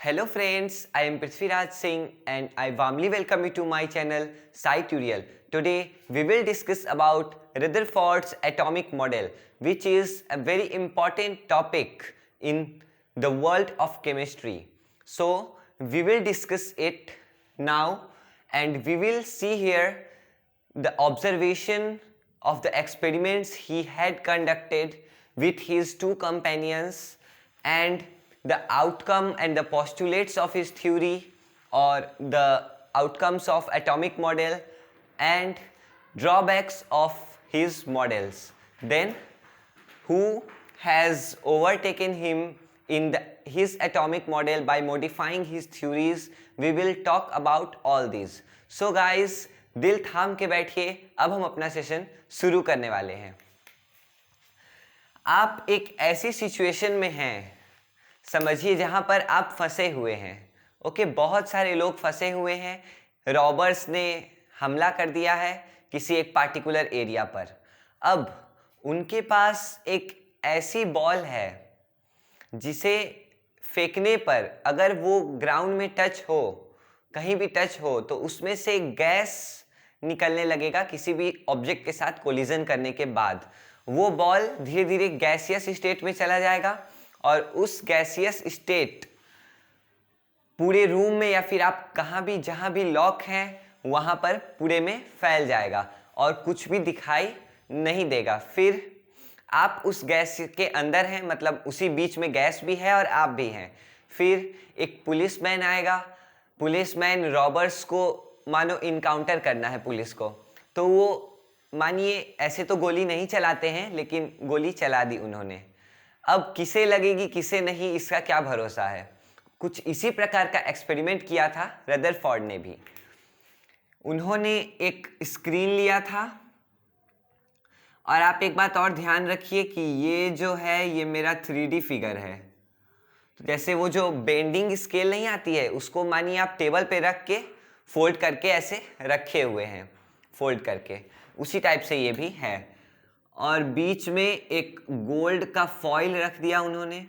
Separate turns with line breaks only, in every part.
Hello friends, I am Prithviraj Singh and I warmly welcome you to my channel Sci Tutorial. Today we will discuss about Rutherford's atomic model, which is a very important topic in the world of chemistry. So we will discuss it now and we will see here the observation of the experiments he had conducted with his two companions and the outcome and the postulates of his theory or the outcomes of atomic model and drawbacks of his models. Then who has overtaken him in his atomic model by modifying his theories. We will talk about all these. So guys, दिल थाम के बैठिए, अब हम अपना session शुरू करने वाले हैं। आप एक ऐसी सिचुएशन में हैं, समझिए जहां पर आप फंसे हुए हैं। ओके, बहुत सारे लोग फंसे हुए हैं, रॉबर्स ने हमला कर दिया है किसी एक पार्टिकुलर एरिया पर। अब उनके पास एक ऐसी बॉल है जिसे फेंकने पर अगर वो ग्राउंड में टच हो, कहीं भी टच हो, तो उसमें से गैस निकलने लगेगा किसी भी ऑब्जेक्ट के साथ कोलिजन करने के बाद। वो बॉल धीरे धीरे गैसियस स्टेट में चला जाएगा और उस गैसियस स्टेट पूरे रूम में या फिर आप कहाँ भी जहाँ भी लॉक हैं वहाँ पर पूरे में फैल जाएगा और कुछ भी दिखाई नहीं देगा। फिर आप उस गैस के अंदर हैं, मतलब उसी बीच में गैस भी है और आप भी हैं। फिर एक पुलिसमैन आएगा, पुलिसमैन रॉबर्स को मानो इनकाउंटर करना है पुलिस को, तो वो मानिए ऐसे तो गोली नहीं चलाते हैं लेकिन गोली चला दी उन्होंने। अब किसे लगेगी किसे नहीं, इसका क्या भरोसा है। कुछ इसी प्रकार का एक्सपेरिमेंट किया था रदरफोर्ड ने भी। उन्होंने एक स्क्रीन लिया था और आप एक बात और ध्यान रखिए कि ये जो है ये मेरा 3D फिगर है। तो जैसे वो जो बेंडिंग स्केल नहीं आती है, उसको मानिए आप टेबल पे रख के फोल्ड करके ऐसे रखे हुए हैं, फोल्ड करके, उसी टाइप से ये भी है। और बीच में एक गोल्ड का फॉइल रख दिया उन्होंने।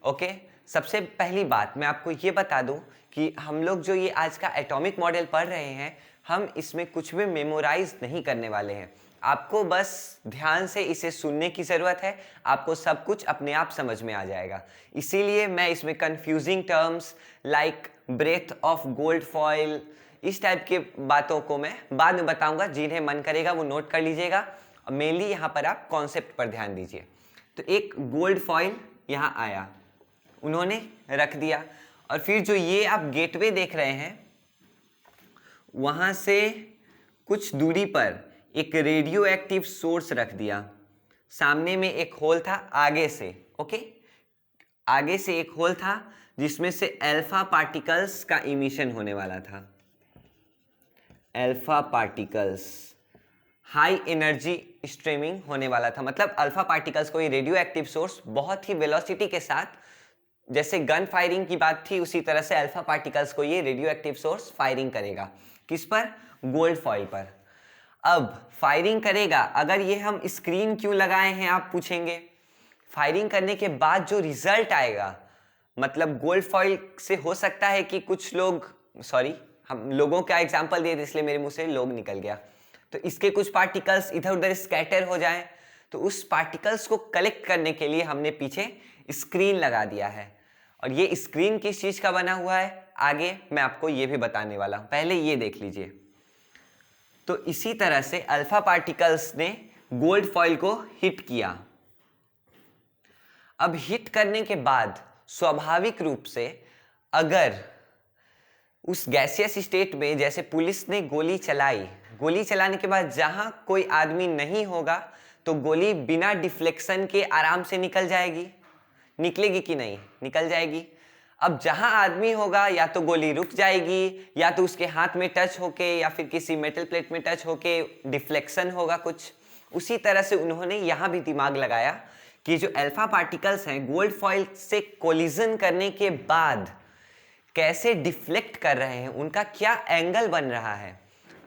ओके, सबसे पहली बात मैं आपको ये बता दूं कि हम लोग जो ये आज का एटॉमिक मॉडल पढ़ रहे हैं, हम इसमें कुछ भी मेमोराइज नहीं करने वाले हैं। आपको बस ध्यान से इसे सुनने की ज़रूरत है, आपको सब कुछ अपने आप समझ में आ जाएगा। इसीलिए मैं इसमें confusing terms like breath of gold foil, इस टाइप के बातों को मैं बाद में बताऊंगा। जिन्हें मन करेगा वो नोट कर लीजिएगा और मेनली यहाँ पर आप कॉन्सेप्ट पर ध्यान दीजिए। तो एक गोल्ड फॉइल यहाँ आया, उन्होंने रख दिया और फिर जो ये आप गेटवे देख रहे हैं, वहाँ से कुछ दूरी पर एक रेडियो एक्टिव सोर्स रख दिया। सामने में एक होल था आगे से, ओके, आगे से एक होल था जिसमें से अल्फा पार्टिकल्स का इमिशन होने वाला था। Alpha particles, high energy streaming होने वाला था। मतलब अल्फा पार्टिकल्स को ये रेडियो एक्टिव सोर्स बहुत ही वेलोसिटी के साथ, जैसे गन फायरिंग की बात थी, उसी तरह से अल्फा पार्टिकल्स को ये रेडियो एक्टिव सोर्स फायरिंग करेगा। किस पर? गोल्ड फॉइल पर। अब फायरिंग करेगा, अगर ये हम स्क्रीन क्यों लगाए हैं आप पूछेंगे। फायरिंग करने के बाद जो रिजल्ट आएगा, मतलब गोल्ड फॉइल से हो सकता है कि कुछ लोग, सॉरी हम लोगों का एग्जांपल दिए इसलिए मेरे मुंह से लोग निकल गया, तो इसके कुछ पार्टिकल्स इधर उधर स्कैटर हो जाएं, तो उस पार्टिकल्स को कलेक्ट करने के लिए हमने पीछे स्क्रीन लगा दिया है। और ये स्क्रीन किस चीज़ का बना हुआ है आगे मैं आपको ये भी बताने वाला हूँ, पहले ये देख लीजिए। तो इसी तरह से अल्फा पार्टिकल्स ने गोल्ड फॉइल को हिट किया। अब हिट करने के बाद स्वाभाविक रूप से अगर उस गैसियस स्टेट में, जैसे पुलिस ने गोली चलाई, गोली चलाने के बाद जहां कोई आदमी नहीं होगा तो गोली बिना डिफ्लेक्शन के आराम से निकल जाएगी। निकलेगी कि नहीं? निकल जाएगी। अब जहां आदमी होगा या तो गोली रुक जाएगी या तो उसके हाथ में टच होके या फिर किसी मेटल प्लेट में टच होके डिफ्लेक्शन होगा कुछ। उसी तरह से उन्होंने यहाँ भी दिमाग लगाया कि जो अल्फा पार्टिकल्स हैं गोल्ड फॉइल से कोलिजन करने के बाद कैसे डिफ्लेक्ट कर रहे हैं, उनका क्या एंगल बन रहा है।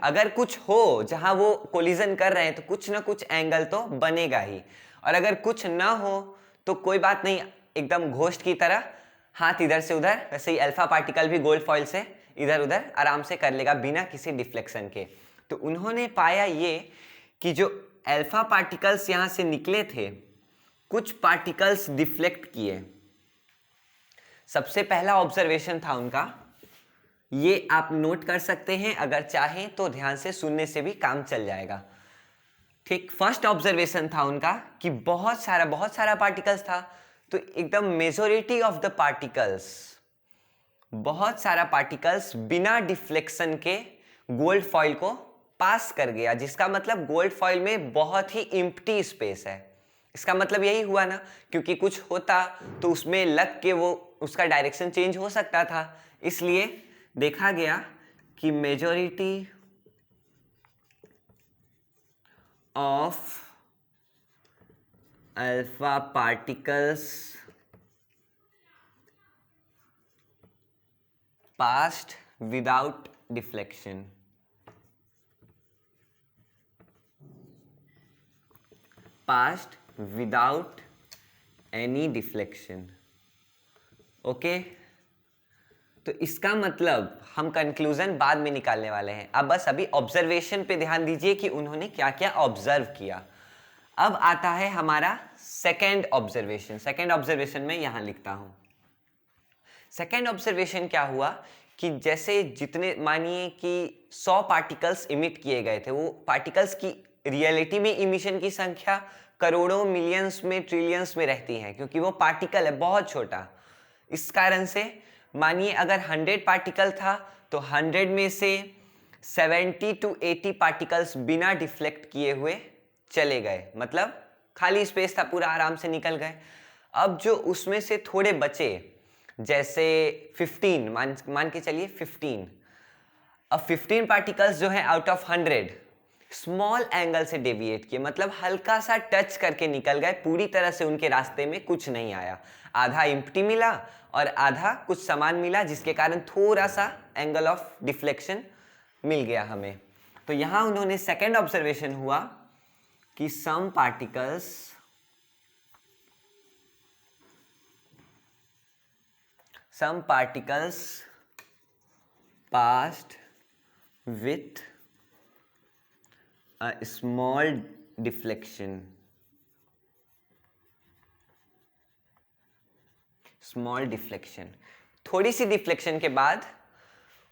अगर कुछ हो जहां वो कोलिजन कर रहे हैं तो कुछ ना कुछ एंगल तो बनेगा ही, और अगर कुछ ना हो तो कोई बात नहीं, एकदम घोस्ट की तरह हाथ इधर से उधर, वैसे ही अल्फा पार्टिकल भी गोल्ड फॉइल से इधर उधर आराम से कर लेगा बिना किसी डिफ्लेक्शन के। तो उन्होंने पाया ये कि जो अल्फा पार्टिकल्स यहाँ से निकले थे, कुछ पार्टिकल्स डिफ्लेक्ट किए। सबसे पहला ऑब्जर्वेशन था उनका, ये आप नोट कर सकते हैं, अगर चाहें तो ध्यान से सुनने से भी काम चल जाएगा। ठीक, फर्स्ट ऑब्जर्वेशन था उनका कि बहुत सारा पार्टिकल्स था, तो एकदम मेजॉरिटी ऑफ द पार्टिकल्स, बहुत सारा पार्टिकल्स बिना डिफ्लेक्शन के गोल्ड फॉइल को पास कर गया, जिसका मतलब गोल्ड फॉइल में बहुत ही एम्प्टी स्पेस है। इसका मतलब यही हुआ ना, क्योंकि कुछ होता तो उसमें लग के वो उसका डायरेक्शन चेंज हो सकता था, इसलिए देखा गया कि majority of alpha particles passed without deflection. Passed without any deflection. Okay, तो इसका मतलब हम कंक्लूजन बाद में निकालने वाले हैं। अब बस अभी ऑब्जर्वेशन पे ध्यान दीजिए कि उन्होंने क्या क्या ऑब्जर्व किया। अब आता है हमारा सेकेंड ऑब्जर्वेशन। सेकेंड ऑब्जर्वेशन में यहां लिखता हूं। सेकेंड ऑब्जर्वेशन क्या हुआ कि जैसे जितने, मानिए कि 100 पार्टिकल्स इमिट किए गए थे, वो पार्टिकल्स की रियलिटी में इमिशन की संख्या करोड़ों, मिलियंस में, ट्रिलियंस में रहती है, क्योंकि वो पार्टिकल है बहुत छोटा। इस कारण से मानिए अगर 100 पार्टिकल था तो 100 में से 70 to 80 पार्टिकल्स बिना डिफ्लेक्ट किए हुए चले गए, मतलब खाली स्पेस था पूरा, आराम से निकल गए। अब जो उसमें से थोड़े बचे, जैसे 15 मान के चलिए 15, अब 15 पार्टिकल्स जो है आउट ऑफ 100 स्मॉल एंगल से डेविएट किए, मतलब हल्का सा टच करके निकल गए, पूरी तरह से उनके रास्ते में कुछ नहीं आया। आधा एम्प्टी मिला और आधा कुछ सामान मिला, जिसके कारण थोड़ा सा एंगल ऑफ डिफ्लेक्शन मिल गया हमें। तो यहां उन्होंने सेकेंड ऑब्जर्वेशन हुआ कि सम particles passed with a small deflection. Small deflection, थोड़ी सी डिफ्लेक्शन के बाद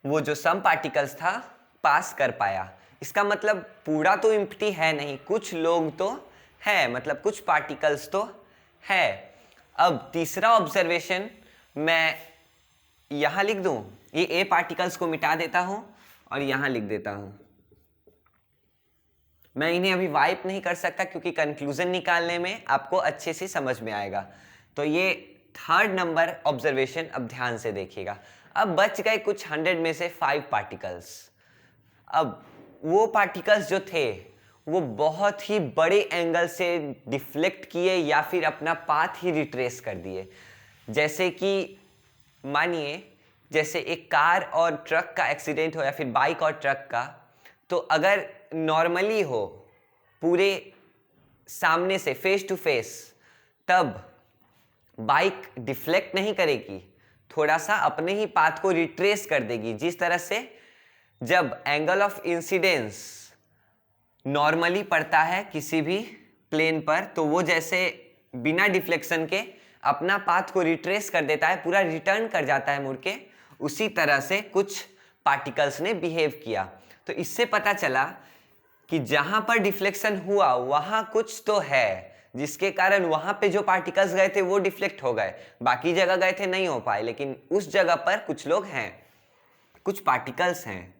वो जो सम पार्टिकल्स था पास कर पाया। इसका मतलब पूरा तो एम्प्टी है नहीं, कुछ लोग तो है, मतलब कुछ पार्टिकल्स तो है। अब तीसरा ऑब्जर्वेशन मैं यहां लिख दूं, ये ए पार्टिकल्स को मिटा देता हूं और यहां लिख देता हूं। मैं इन्हें अभी वाइप नहीं कर सकता क्योंकि कंक्लूजन निकालने में आपको अच्छे से समझ में आएगा। तो ये थर्ड नंबर ऑब्जर्वेशन, अब ध्यान से देखिएगा। अब बच गए कुछ 100 में से 5 पार्टिकल्स। अब वो पार्टिकल्स जो थे वो बहुत ही बड़े एंगल से डिफ्लेक्ट किए या फिर अपना पाथ ही रिट्रेस कर दिए। जैसे कि मानिए जैसे एक कार और ट्रक का एक्सीडेंट हो या फिर बाइक और ट्रक का, तो अगर नॉर्मली हो पूरे सामने से फेस टू फेस, तब बाइक डिफ्लेक्ट नहीं करेगी, थोड़ा सा अपने ही पाथ को रिट्रेस कर देगी। जिस तरह से जब एंगल ऑफ इंसिडेंस नॉर्मली पड़ता है किसी भी प्लेन पर, तो वो जैसे बिना डिफ्लेक्शन के अपना पाथ को रिट्रेस कर देता है, पूरा रिटर्न कर जाता है मुड़ के, उसी तरह से कुछ पार्टिकल्स ने बिहेव किया। तो इससे पता चला कि जहां पर डिफ्लेक्शन हुआ वहां कुछ तो है, जिसके कारण वहां पे जो पार्टिकल्स गए थे वो डिफ्लेक्ट हो गए, बाकी जगह गए थे नहीं हो पाए, लेकिन उस जगह पर कुछ लोग हैं, कुछ पार्टिकल्स हैं।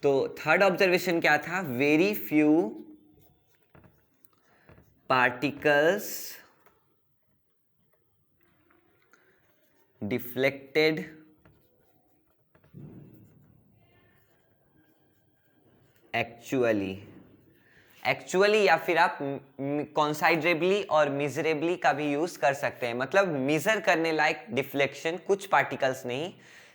तो थर्ड ऑब्जर्वेशन क्या था? Very few particles deflected actually या फिर आप कॉन्साइडरेबली और मिजरेबली का भी यूज कर सकते हैं, मतलब मेजर करने लायक डिफ्लेक्शन कुछ पार्टिकल्स ने ही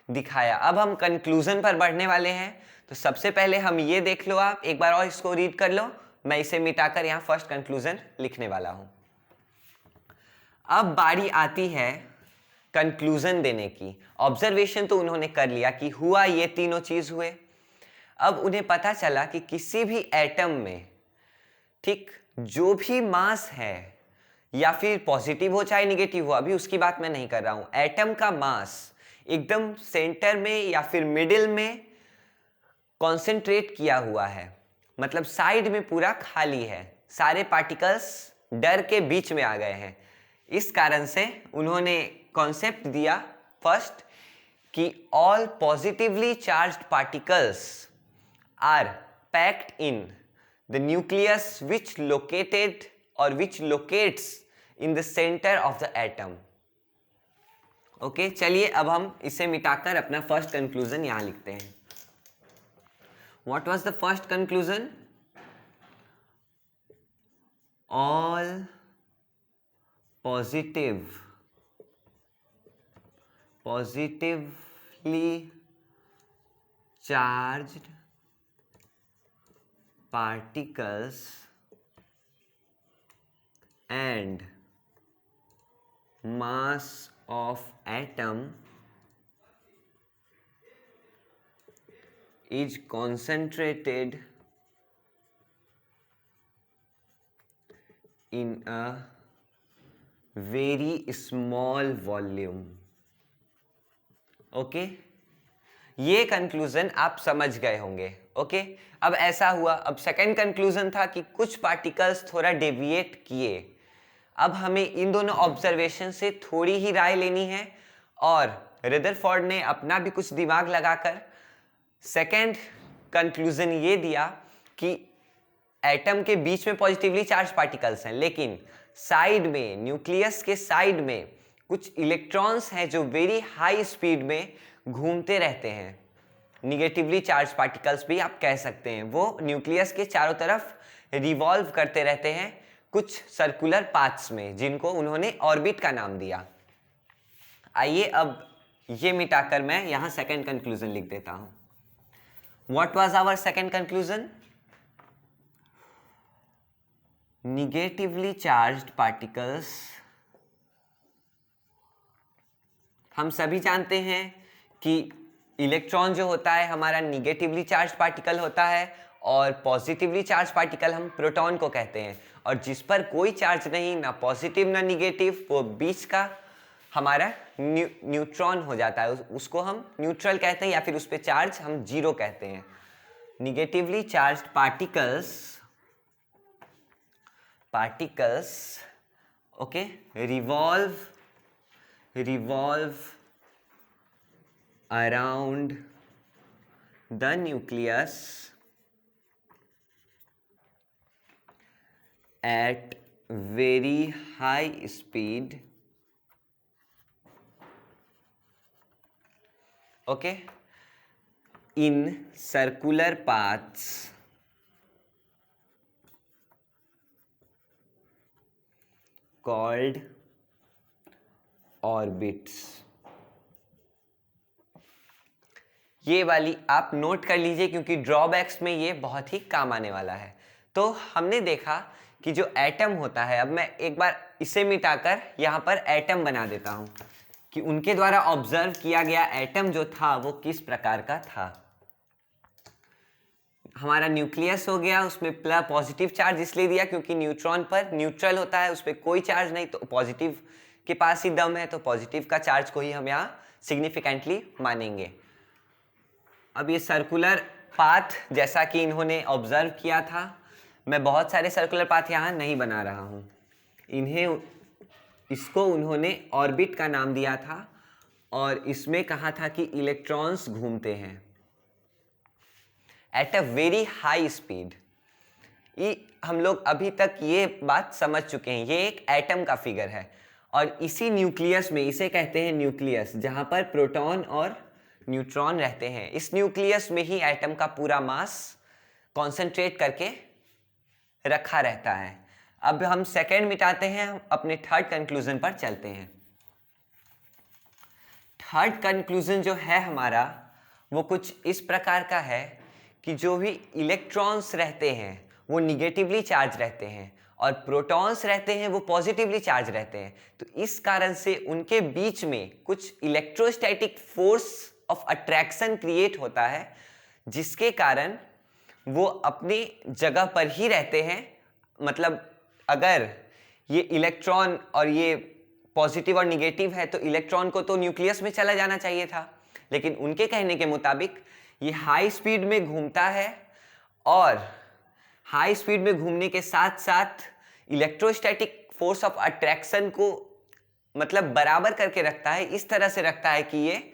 दिखाया। अब हम कंक्लूजन पर बढ़ने वाले हैं। तो सबसे पहले हम ये देख लो, आप एक बार और इसको रीड कर लो, मैं इसे मिटाकर यहां फर्स्ट कंक्लूजन लिखने वाला हूं। अब बारी आती है कंक्लूजन देने की। ऑब्जर्वेशन तो उन्होंने कर लिया कि हुआ, ये तीनों चीज हुए। अब उन्हें पता चला कि किसी भी एटम में, ठीक, जो भी मास है, या फिर पॉजिटिव हो चाहे निगेटिव हो, अभी उसकी बात मैं नहीं कर रहा हूं, एटम का मास एकदम सेंटर में या फिर मिडिल में कॉन्सेंट्रेट किया हुआ है, मतलब साइड में पूरा खाली है, सारे पार्टिकल्स डर के बीच में आ गए हैं। इस कारण से उन्होंने कॉन्सेप्ट दिया फर्स्ट कि all positively charged particles are packed in the nucleus which located और which locates in the centre of the atom. Okay, चलिए अब हम इसे मिटाकर अपना फर्स्ट कंक्लूजन यहां लिखते हैं। What was the first conclusion? All positively charged particles and mass of atom is concentrated in a very small volume. Okay, ये conclusion आप समझ गए होंगे। ओके, अब ऐसा हुआ, अब सेकंड कंक्लूजन था कि कुछ पार्टिकल्स थोड़ा डेविएट किए। अब हमें इन दोनों ऑब्जर्वेशन से थोड़ी ही राय लेनी है, और रदरफोर्ड ने अपना भी कुछ दिमाग लगाकर सेकेंड कंक्लूजन ये दिया कि एटम के बीच में पॉजिटिवली चार्ज पार्टिकल्स हैं, लेकिन साइड में, न्यूक्लियस के साइड में कुछ इलेक्ट्रॉन्स हैं जो वेरी हाई स्पीड में घूमते रहते हैं। निगेटिवली चार्ज पार्टिकल्स भी आप कह सकते हैं। वो न्यूक्लियस के चारों तरफ रिवॉल्व करते रहते हैं कुछ सर्कुलर पाथ्स में, जिनको उन्होंने ऑर्बिट का नाम दिया। आइए अब ये मिटाकर मैं यहां सेकेंड कंक्लूजन लिख देता हूं। What was our second conclusion? Negatively charged particles, हम सभी जानते हैं कि इलेक्ट्रॉन जो होता है हमारा निगेटिवली चार्ज पार्टिकल होता है, और पॉजिटिवली चार्ज पार्टिकल हम प्रोटॉन को कहते हैं। और जिस पर कोई चार्ज नहीं, ना पॉजिटिव ना निगेटिव, वो बीच का हमारा न्यूट्रॉन हो जाता है, उसको हम न्यूट्रल कहते हैं, या फिर उस पर चार्ज हम जीरो कहते हैं। Negatively charged particles okay revolve around the nucleus at very high speed, okay, in circular paths called orbits। ये वाली आप नोट कर लीजिए, क्योंकि ड्रॉबैक्स में ये बहुत ही काम आने वाला है। तो हमने देखा कि जो एटम होता है, अब मैं एक बार इसे मिटाकर यहाँ पर एटम बना देता हूँ कि उनके द्वारा ऑब्जर्व किया गया एटम जो था वो किस प्रकार का था। हमारा न्यूक्लियस हो गया, उसमें प्लस पॉजिटिव चार्ज इसलिए दिया क्योंकि न्यूट्रॉन पर न्यूट्रल होता है, उस पर कोई चार्ज नहीं, तो पॉजिटिव के पास ही दम है, तो पॉजिटिव का चार्ज को ही हम यहाँ सिग्निफिकेंटली मानेंगे। अब ये सर्कुलर पाथ जैसा कि इन्होंने ऑब्जर्व किया था, मैं बहुत सारे सर्कुलर पाथ यहाँ नहीं बना रहा हूँ, इसको उन्होंने ऑर्बिट का नाम दिया था, और इसमें कहा था कि इलेक्ट्रॉन्स घूमते हैं at a very high speed. हम लोग अभी तक ये बात समझ चुके हैं, ये एक एटम का फिगर है, और इसी न्यूक्लियस में, इसे कहते हैं न्यूक्लियस, जहाँ पर प्रोटॉन और न्यूट्रॉन रहते हैं। इस न्यूक्लियस में ही एटम का पूरा मास कॉन्सेंट्रेट करके रखा रहता है। अब हम सेकेंड मिटाते हैं, हम अपने थर्ड कंक्लूजन पर चलते हैं। थर्ड कंक्लूजन जो है हमारा, वो कुछ इस प्रकार का है कि जो भी इलेक्ट्रॉन्स रहते हैं वो निगेटिवली चार्ज रहते हैं, और प्रोटॉन्स रहते हैं वो पॉजिटिवली चार्ज रहते हैं। तो इस कारण से उनके बीच में कुछ electrostatic force of attraction create होता है, जिसके कारण वो अपनी जगह पर ही रहते हैं। मतलब अगर ये इलेक्ट्रॉन और ये पॉजिटिव और निगेटिव है तो इलेक्ट्रॉन को तो न्यूक्लियस में चला जाना चाहिए था, लेकिन उनके कहने के मुताबिक ये हाई स्पीड में घूमता है और हाई स्पीड में घूमने के साथ साथ इलेक्ट्रोस्टैटिक फोर्स ऑफ अट्रैक्शन को मतलब बराबर करके रखता है, इस तरह से रखता है कि ये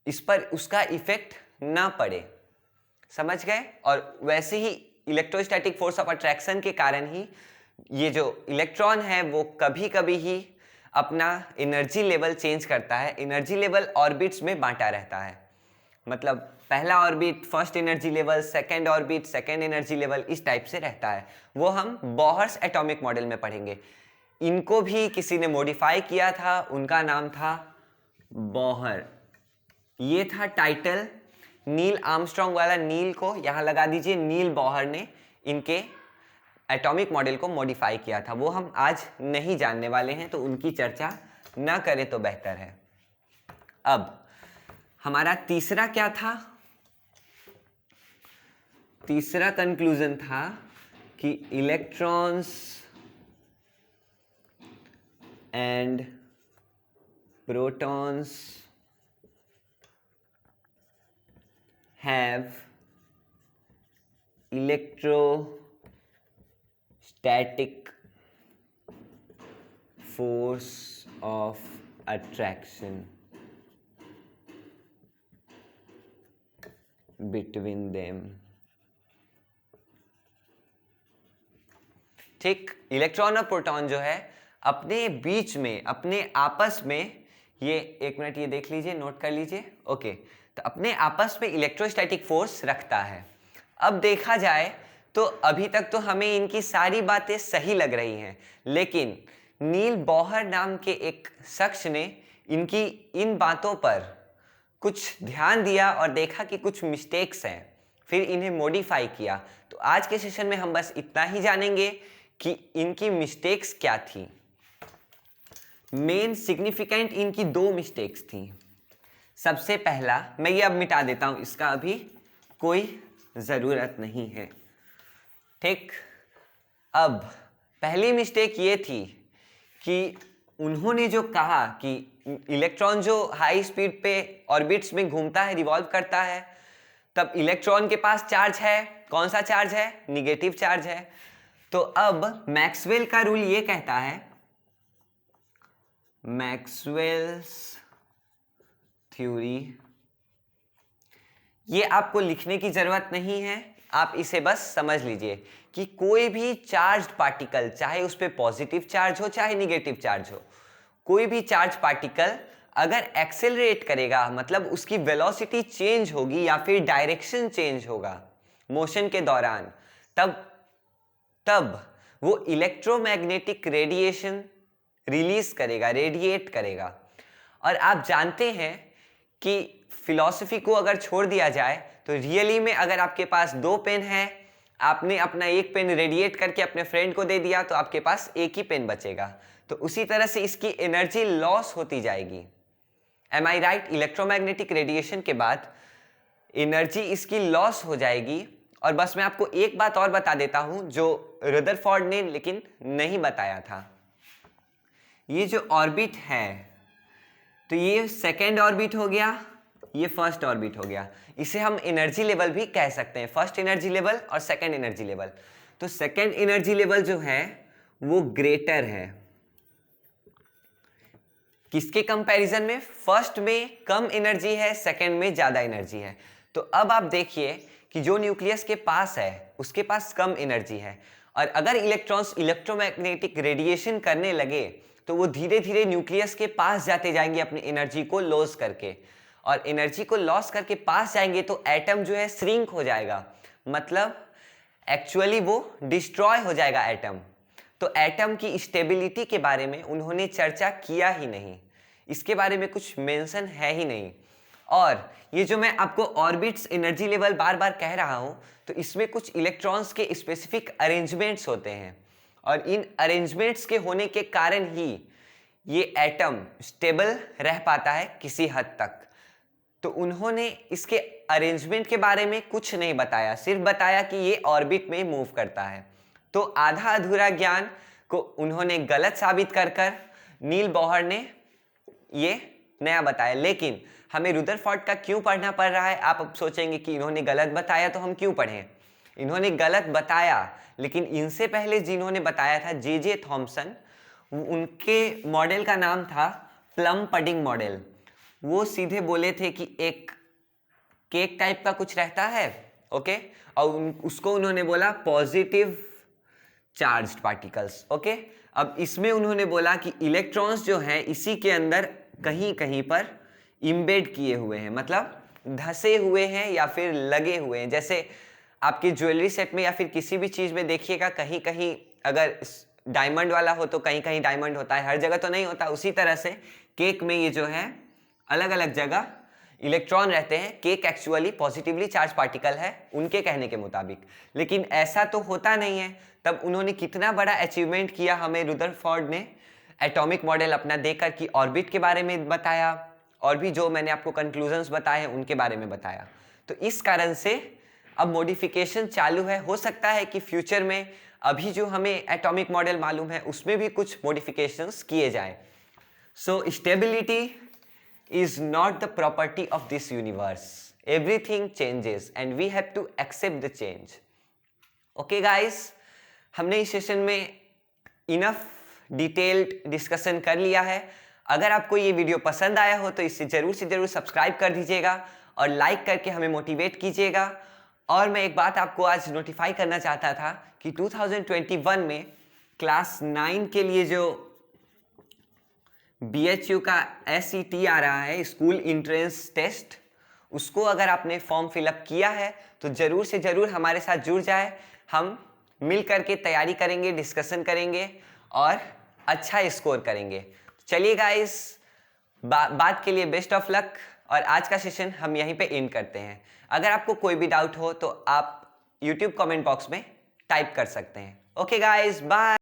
इस पर उसका इफेक्ट ना पड़े। समझ गए? और वैसे ही इलेक्ट्रोस्टैटिक फोर्स ऑफ अट्रैक्शन के कारण ही ये जो इलेक्ट्रॉन है वो कभी कभी ही अपना एनर्जी लेवल चेंज करता है। एनर्जी लेवल ऑर्बिट्स में बांटा रहता है, मतलब पहला orbit first energy level, second orbit second energy level, इस टाइप से रहता है। वो हम बोहर्स एटॉमिक मॉडल में पढ़ेंगे। इनको भी किसी ने मॉडिफाई किया था, उनका नाम था बोहर। ये था टाइटल। नील आर्मस्ट्रॉन्ग वाला नील को यहाँ लगा दीजिए। नील बोहर ने इनके एटॉमिक मॉडल को मॉडिफाई किया था। वो हम आज नहीं जानने वाले हैं, तो उनकी चर्चा ना करें तो बेहतर है। अब हमारा तीसरा क्या था? तीसरा कंक्लूजन था कि electrons and protons have electrostatic force of attraction between them। ठीक, इलेक्ट्रॉन और प्रोटॉन जो है अपने बीच में, अपने आपस में, ये एक मिनट ये देख लीजिए, नोट कर लीजिए। ओके, तो अपने आपस में इलेक्ट्रोस्टैटिक फोर्स रखता है। अब देखा जाए तो अभी तक तो हमें इनकी सारी बातें सही लग रही हैं, लेकिन नील बोहर नाम के एक शख्स ने इनकी इन बातों पर कुछ ध्यान दिया और देखा कि कुछ मिस्टेक्स हैं, फिर इन्हें मॉडिफाई किया। तो आज के सेशन में हम बस इतना ही जानेंगे कि इनकी मिस्टेक्स क्या थी। मेन सिग्निफिकेंट इनकी दो मिस्टेक्स थी। सबसे पहला, मैं ये अब मिटा देता हूं, इसका अभी कोई ज़रूरत नहीं है। ठीक, अब पहली मिस्टेक ये थी कि उन्होंने जो कहा कि इलेक्ट्रॉन जो हाई स्पीड पे ऑर्बिट्स में घूमता है, रिवॉल्व करता है, तब इलेक्ट्रॉन के पास चार्ज है। कौन सा चार्ज है? निगेटिव चार्ज है। तो अब मैक्सवेल का रूल ये कहता है, मैक्सवेल्स थ्योरी, ये आपको लिखने की जरूरत नहीं है, आप इसे बस समझ लीजिए कि कोई भी चार्ज्ड पार्टिकल, चाहे उस पर पॉजिटिव चार्ज हो चाहे निगेटिव चार्ज हो, कोई भी चार्ज पार्टिकल अगर एक्सेलरेट करेगा, मतलब उसकी वेलोसिटी चेंज होगी या फिर डायरेक्शन चेंज होगा मोशन के दौरान, तब वो इलेक्ट्रोमैग्नेटिक रेडिएशन रिलीज करेगा, रेडिएट करेगा। और आप जानते हैं कि फिलॉसफी को अगर छोड़ दिया जाए तो रियली में अगर आपके पास दो पेन है, आपने अपना एक पेन रेडिएट करके अपने फ्रेंड को दे दिया तो आपके पास एक ही पेन बचेगा। तो उसी तरह से इसकी एनर्जी लॉस होती जाएगी। एम आई राइट? इलेक्ट्रोमैग्नेटिक रेडिएशन के बाद एनर्जी इसकी लॉस हो जाएगी। और बस मैं आपको एक बात और बता देता हूं जो रदरफोर्ड ने लेकिन नहीं बताया था। ये जो ऑर्बिट है, तो ये सेकेंड ऑर्बिट हो गया, ये फर्स्ट ऑर्बिट हो गया। इसे हम एनर्जी लेवल भी कह सकते हैं, फर्स्ट एनर्जी लेवल और सेकेंड एनर्जी लेवल। तो सेकेंड एनर्जी लेवल जो है वो ग्रेटर है किसके कंपैरिजन में? फर्स्ट में कम एनर्जी है, सेकेंड में ज्यादा एनर्जी है। तो अब आप देखिए कि जो न्यूक्लियस के पास है उसके पास कम एनर्जी है, और अगर इलेक्ट्रॉन्स इलेक्ट्रोमैग्नेटिक रेडिएशन करने लगे तो वो धीरे धीरे न्यूक्लियस के पास जाते जाएंगे अपनी एनर्जी को लॉस करके, और एनर्जी को लॉस करके पास जाएंगे तो एटम जो है श्रिंक हो जाएगा, मतलब एक्चुअली वो डिस्ट्रॉय हो जाएगा एटम। तो एटम की स्टेबिलिटी के बारे में उन्होंने चर्चा किया ही नहीं, इसके बारे में कुछ मेंशन है ही नहीं। और ये जो मैं आपको ऑर्बिट्स एनर्जी लेवल बार बार कह रहा हूं, तो इसमें कुछ इलेक्ट्रॉन्स के स्पेसिफिक अरेंजमेंट्स होते हैं, और इन अरेंजमेंट्स के होने के कारण ही ये एटम स्टेबल रह पाता है किसी हद तक। तो उन्होंने इसके अरेंजमेंट के बारे में कुछ नहीं बताया, सिर्फ बताया कि ये ऑर्बिट में मूव करता है। तो आधा अधूरा ज्ञान को उन्होंने गलत साबित कर कर नील बोहर ने ये नया बताया। लेकिन हमें रुदरफोर्ड का क्यों पढ़ना पड़ रहा है? आप अब सोचेंगे कि इन्होंने गलत बताया तो हम क्यों पढ़ें। इन्होंने गलत बताया, लेकिन इनसे पहले जिन्होंने बताया था जे थॉमसन, उनके मॉडल का नाम था प्लम पडिंग मॉडल। वो सीधे बोले थे कि एक केक टाइप का कुछ रहता है, ओके, और उसको उन्होंने बोला पॉजिटिव चार्ज्ड पार्टिकल्स, ओके। अब इसमें उन्होंने बोला कि इलेक्ट्रॉन्स जो हैं इसी के अंदर कहीं कहीं पर इम्बेड किए हुए हैं, मतलब धसे हुए हैं या फिर लगे हुए हैं। जैसे आपकी ज्वेलरी सेट में या फिर किसी भी चीज़ में देखिएगा, कहीं कहीं अगर डायमंड वाला हो तो कहीं कहीं डायमंड होता है, हर जगह तो नहीं होता। उसी तरह से केक में ये जो है अलग अलग जगह इलेक्ट्रॉन रहते हैं। Cake actually positively charge particle है उनके कहने के मुताबिक, लेकिन ऐसा तो होता नहीं है। तब उन्होंने कितना बड़ा अचीवमेंट किया, हमें रुदरफोर्ड ने एटॉमिक मॉडल अपना देकर कि ऑर्बिट के बारे में बताया, और भी जो मैंने आपको कंक्लूजन्स बताए हैं उनके बारे में बताया। तो इस कारण से अब मॉडिफिकेशन चालू है। हो सकता है कि फ्यूचर में अभी जो हमें एटॉमिक मॉडल मालूम है उसमें भी कुछ मॉडिफिकेशंस किए जाए। So stability is not the property of this universe. Everything changes and we have to accept the change. Okay guys, हमने इस सेशन में इनफ डिटेल्ड डिस्कशन कर लिया है। अगर आपको ये वीडियो पसंद आया हो तो इसे ज़रूर से ज़रूर सब्सक्राइब कर दीजिएगा और लाइक करके हमें मोटिवेट कीजिएगा। और मैं एक बात आपको आज नोटिफाई करना चाहता था कि 2021 में क्लास 9 के लिए जो BHU का SET आ रहा है, स्कूल एंट्रेंस टेस्ट, उसको अगर आपने फॉर्म फिलअप किया है तो ज़रूर से ज़रूर हमारे साथ जुड़ जाए। हम मिल करके तैयारी करेंगे, डिस्कशन करेंगे और अच्छा स्कोर करेंगे। चलिए गाइस, बात के लिए बेस्ट ऑफ लक, और आज का सेशन हम यहीं पे एंड करते हैं। अगर आपको कोई भी डाउट हो तो आप YouTube कमेंट बॉक्स में टाइप कर सकते हैं। Okay guys, bye.